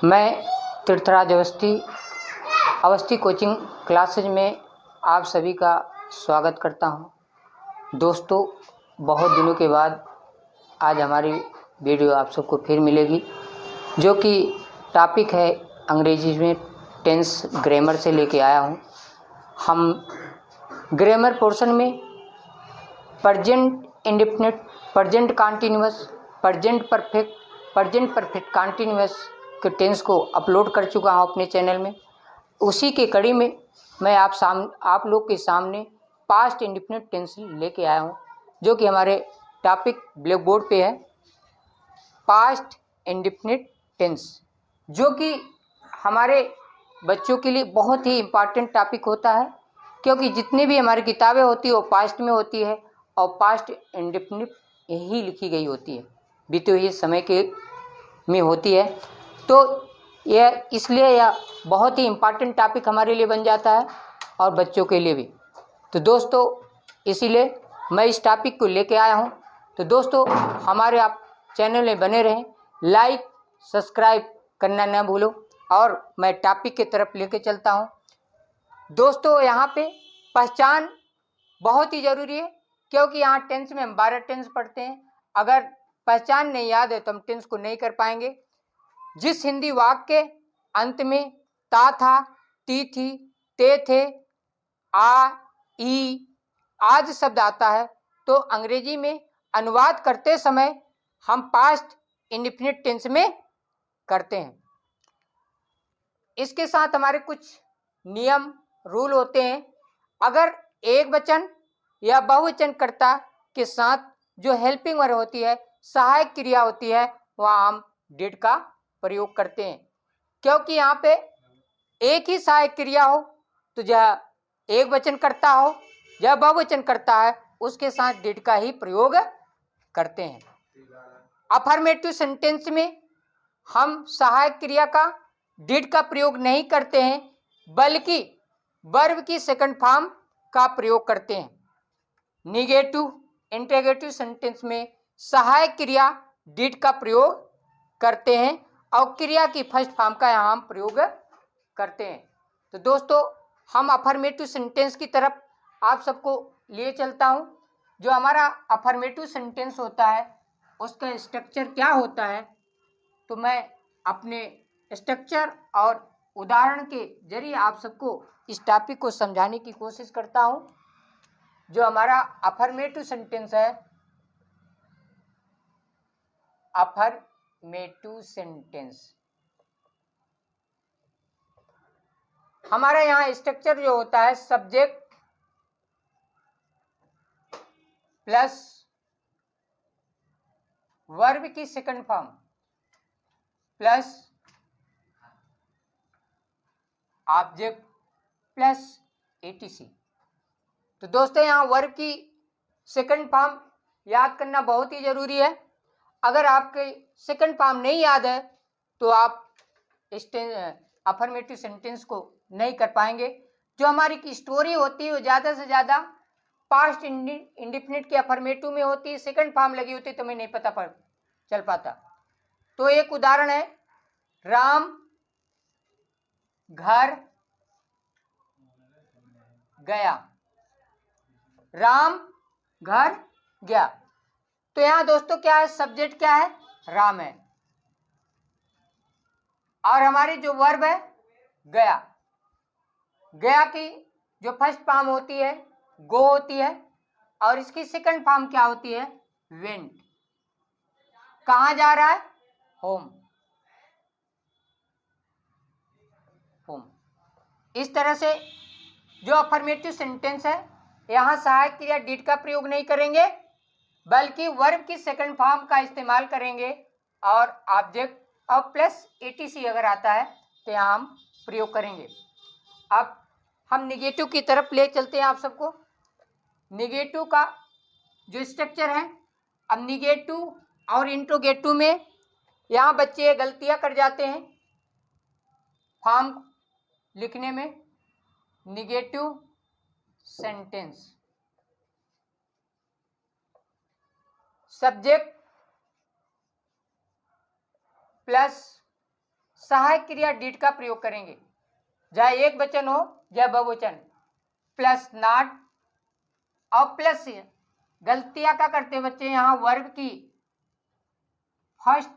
मैं तीर्थराज Awasthi coaching classes में आप सभी का स्वागत करता हूं। दोस्तों, बहुत दिनों के बाद आज हमारी वीडियो आप सबको फिर मिलेगी, जो कि टॉपिक है अंग्रेजी में टेंस ग्रामर से लेके आया हूं। हम ग्रामर पोर्शन में present indefinite, present continuous, present perfect continuous के टेंस को अपलोड कर चुका हूँ अपने चैनल में। उसी के कड़ी में मैं आप लोग के सामने पास्ट इंडेफिनिट टेंस लेके आया हूँ, जो कि हमारे टॉपिक ब्लैक बोर्ड पे है। पास्ट इंडेफिनिट टेंस, जो कि हमारे बच्चों के लिए बहुत ही इम्पॉर्टेंट टॉपिक होता है, क्योंकि जितनी भी हमारी किताबें होती है वो पास्ट में होती है और पास्ट इंडेफिनिट ही लिखी गई होती है, बीते हुए समय के में होती है। तो यह इसलिए यह बहुत ही इम्पॉर्टेंट टॉपिक हमारे लिए बन जाता है और बच्चों के लिए भी। तो दोस्तों, इसीलिए मैं इस टॉपिक को लेके आया हूँ। तो दोस्तों, हमारे आप चैनल में बने रहें, लाइक सब्सक्राइब करना न भूलो और मैं टॉपिक की तरफ लेके चलता हूँ। दोस्तों, यहाँ पे पहचान बहुत ही ज़रूरी है, क्योंकि यहाँ टेंस में हम 12 टेंस पढ़ते हैं। अगर पहचान नहीं याद है तो हम टेंस को नहीं कर पाएंगे। जिस हिंदी वाक्य के अंत में ता था, ती थी, ते थे, आ, ई, आज शब्द आता है, तो अंग्रेजी में अनुवाद करते समय हम पास्ट इंडेफिनिट टेंस में करते हैं। इसके साथ हमारे कुछ नियम रूल होते हैं। अगर एक वचन या बहुवचन कर्ता के साथ जो हेल्पिंग वर्ब होती है, सहायक क्रिया होती है, वहाँ हम डिड का प्रयोग करते हैं। क्योंकि यहाँ पे एक ही सहायक क्रिया हो, तो जब एक वचन करता हो या बहुवचन करता है, उसके साथ डिड का ही प्रयोग करते हैं। अफर्मेटिव सेंटेंस में हम सहायक क्रिया का डिड का प्रयोग नहीं करते हैं, बल्कि वर्ब की सेकंड फॉर्म का प्रयोग करते हैं। निगेटिव इंटेगेटिव सेंटेंस में सहायक क्रिया डिड का प्रयोग करते हैं और क्रिया की फर्स्ट फॉर्म का यहाँ हम प्रयोग करते हैं। तो दोस्तों, हम अफर्मेटिव सेंटेंस की तरफ आप सबको लिए चलता हूँ। जो हमारा अफर्मेटिव सेंटेंस होता है, उसका स्ट्रक्चर क्या होता है, तो मैं अपने स्ट्रक्चर और उदाहरण के जरिए आप सबको इस टॉपिक को समझाने की कोशिश करता हूँ। जो हमारा अफर्मेटिव सेंटेंस है, अफर्मेटिव सेंटेंस, हमारा यहाँ स्ट्रक्चर जो होता है, सब्जेक्ट प्लस वर्ब की second form plus object plus ETC. तो दोस्तों, यहाँ वर्ब की सेकंड फॉर्म याद करना बहुत ही जरूरी है। अगर आपके सेकंड फॉर्म नहीं याद है तो आप अफर्मेटिव सेंटेंस को नहीं कर पाएंगे। जो हमारी की स्टोरी होती है वो ज़्यादा से ज़्यादा पास्ट इंडेफिनिट के अफर्मेटिव में होती है, सेकंड फॉर्म लगी होती है तो हमें नहीं पता चल पाता। तो एक उदाहरण है, राम घर गया, राम घर गया। तो यहाँ दोस्तों क्या है, सब्जेक्ट क्या है, राम है, और हमारी जो वर्ब है गया। गया की जो फर्स्ट फॉर्म होती है गो होती है, और इसकी सेकंड फॉर्म क्या होती है, वेंट। कहाँ जा रहा है, होम, होम। इस तरह से जो अफर्मेटिव सेंटेंस है, यहाँ सहायक क्रिया डिड का प्रयोग नहीं करेंगे, बल्कि वर्ब की सेकंड फॉर्म का इस्तेमाल करेंगे और ऑब्जेक्ट और प्लस एटीसी अगर आता है तो यहाँ हम प्रयोग करेंगे। अब हम निगेटिव की तरफ ले चलते हैं आप सबको। निगेटिव का जो स्ट्रक्चर है, अब निगेटिव और इंट्रोगेटिव में यहाँ बच्चे गलतियाँ कर जाते हैं फॉर्म लिखने में। निगेटिव सेंटेंस, सब्जेक्ट प्लस सहायक क्रिया डिड का प्रयोग करेंगे, चाहे एक वचन हो या बहुवचन, प्लस नॉट और प्लस। गलतियां क्या करते बच्चे, यहाँ वर्ब की फर्स्ट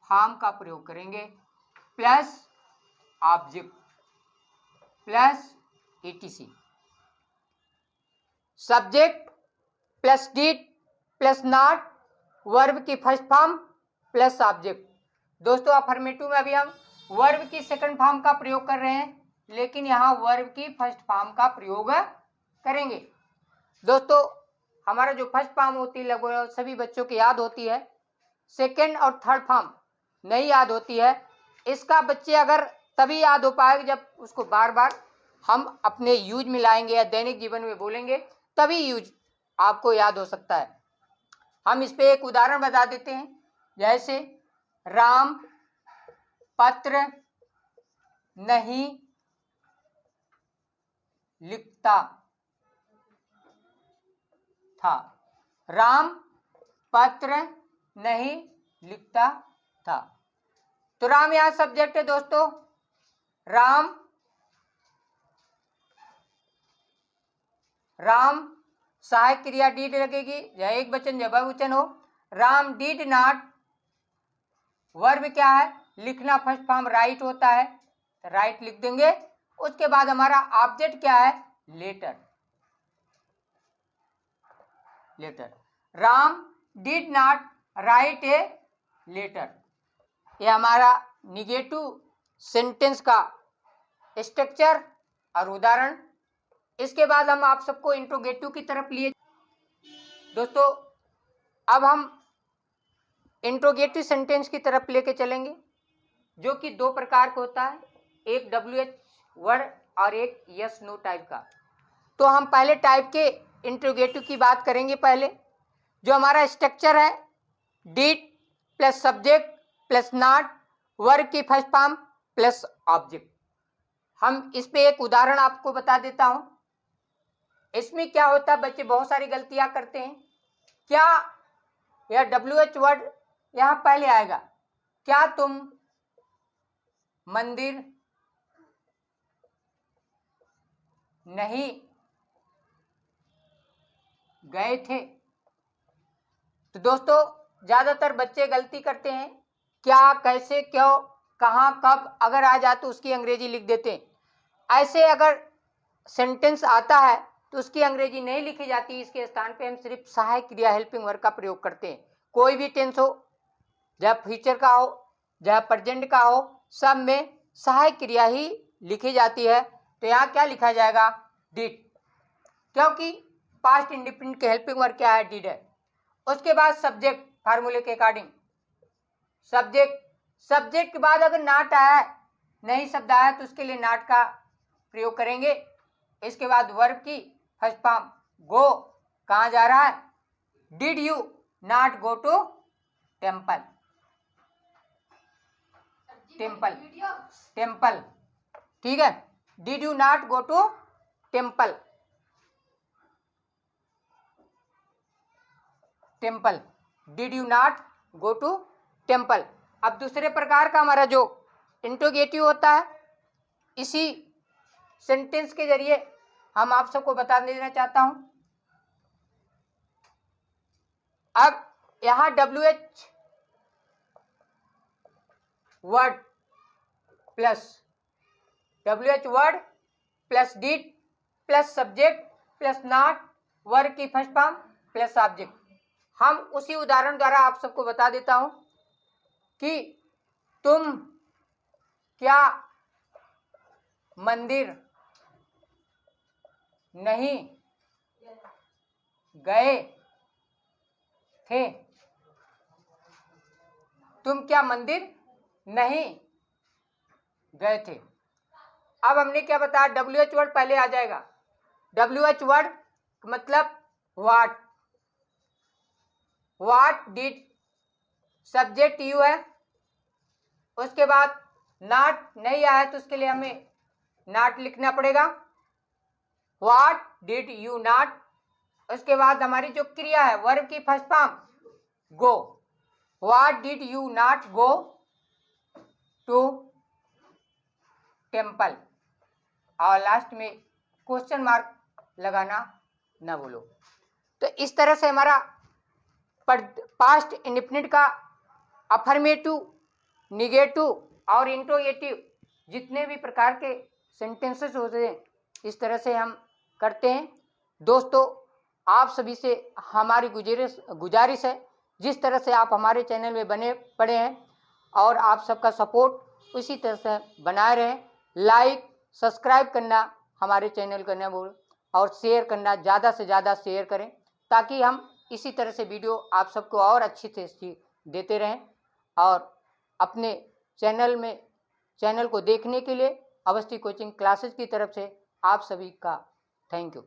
फॉर्म का प्रयोग करेंगे, plus object plus etc, subject plus did plus not, verb की फर्स्ट फॉर्म प्लस ऑब्जेक्ट। दोस्तों अफर्मेटिव में अभी हम वर्ब की सेकंड फॉर्म का प्रयोग कर रहे हैं, लेकिन यहाँ वर्ब की फर्स्ट फॉर्म का प्रयोग करेंगे। दोस्तों हमारा जो फर्स्ट फॉर्म होती है लगभग सभी बच्चों की याद होती है, सेकंड और थर्ड फॉर्म नहीं याद होती है। इसका बच्चे अगर तभी याद हो पाएगा जब उसको बार बार हम अपने यूज में लाएंगे या दैनिक जीवन में बोलेंगे, तभी यूज आपको याद हो सकता है। हम इस पे एक उदाहरण बता देते हैं, जैसे राम पत्र नहीं लिखता था। राम पत्र नहीं लिखता था, तो राम यहां सब्जेक्ट है दोस्तों। राम सहायक क्रिया डिड लगेगी, या एक वचन या बहुवचन हो। राम डिड नॉट, वर्ब क्या है, लिखना, फर्स्ट फॉर्म राइट होता है, राइट लिख देंगे। उसके बाद हमारा ऑब्जेक्ट क्या है, letter. Ram did not write a letter, ये हमारा निगेटिव सेंटेंस का स्ट्रक्चर और उदाहरण। इसके बाद हम आप सबको इंट्रोगेटिव की तरफ लिए। दोस्तों अब हम इंट्रोगेटिव सेंटेंस की तरफ लेके चलेंगे, जो कि दो प्रकार का होता है, एक WH वर्ड और एक यस नो टाइप का। तो हम पहले टाइप के इंट्रोगेटिव की बात करेंगे। पहले जो हमारा स्ट्रक्चर है, did plus subject plus not, verb की फर्स्ट फॉर्म प्लस ऑब्जेक्ट। हम इस पे एक उदाहरण आपको बता देता हूं। इसमें क्या होता है, बच्चे बहुत सारी गलतियां करते हैं। क्या यह WH वर्ड यहां पहले आएगा, क्या तुम मंदिर नहीं गए थे। तो दोस्तों ज्यादातर बच्चे गलती करते हैं, क्या, कैसे, क्यों, कहां, कब अगर आ जाए तो उसकी अंग्रेजी लिख देते हैं। ऐसे अगर सेंटेंस आता है तो उसकी अंग्रेजी नहीं लिखी जाती, इसके स्थान पे हम सिर्फ सहायक क्रिया हेल्पिंग वर्ब का प्रयोग करते हैं। कोई भी टेंस हो, चाहे फ्यूचर का हो चाहे प्रेजेंट का हो, सब में सहायक क्रिया ही लिखी जाती है। तो यहाँ क्या लिखा जाएगा, डिड, क्योंकि पास्ट इंडिपेंडेंट के हेल्पिंग वर्ब क्या है, डिड है। उसके बाद सब्जेक्ट, फार्मूले के अकॉर्डिंग सब्जेक्ट के बाद अगर नॉट आया, नहीं शब्द आया, तो उसके लिए नॉट का प्रयोग करेंगे। इसके बाद वर्ब की फर्स्ट फॉर्म गो, कहाँ जा रहा है, did you not go to temple. ठीक है, did you not go to temple, did you not go to temple. अब दूसरे प्रकार का हमारा जो इंट्रोगेटिव होता है, इसी सेंटेंस के जरिए हम आप सबको बता देना चाहता हूं। अब यहां WH word plus did plus subject plus not, verb की फर्स्ट फॉर्म प्लस ऑब्जेक्ट। हम उसी उदाहरण द्वारा आप सबको बता देता हूं कि तुम क्या मंदिर नहीं गए थे। तुम क्या मंदिर नहीं गए थे। अब हमने क्या बताया, WH वर्ड पहले आ जाएगा। WH वर्ड मतलब व्हाट डिड, सब्जेक्ट यू है। उसके बाद नॉट नहीं आया तो उसके लिए हमें नॉट लिखना पड़ेगा, व्हाट डिड यू नॉट। उसके बाद हमारी जो क्रिया है, वर्ब की first form go, what did you not go to temple और लास्ट में क्वेश्चन मार्क लगाना ना भूलो। तो इस तरह से हमारा पास्ट इंडेफिनिट का अफर्मेटिव, निगेटिव और इंट्रोगेटिव जितने भी प्रकार के सेंटेंसेस होते हैं इस तरह से हम करते हैं। दोस्तों, आप सभी से हमारी गुजारिश है, जिस तरह से आप हमारे चैनल में बने पड़े हैं और आप सबका सपोर्ट उसी तरह से बनाए रहें। लाइक सब्सक्राइब करना हमारे चैनल को न भूलें और शेयर करना, ज़्यादा से ज़्यादा शेयर करें ताकि हम इसी तरह से वीडियो आप सबको और अच्छी से देते रहें। और अपने चैनल को देखने के लिए अवस्थी कोचिंग क्लासेज की तरफ से आप सभी का थैंक यू।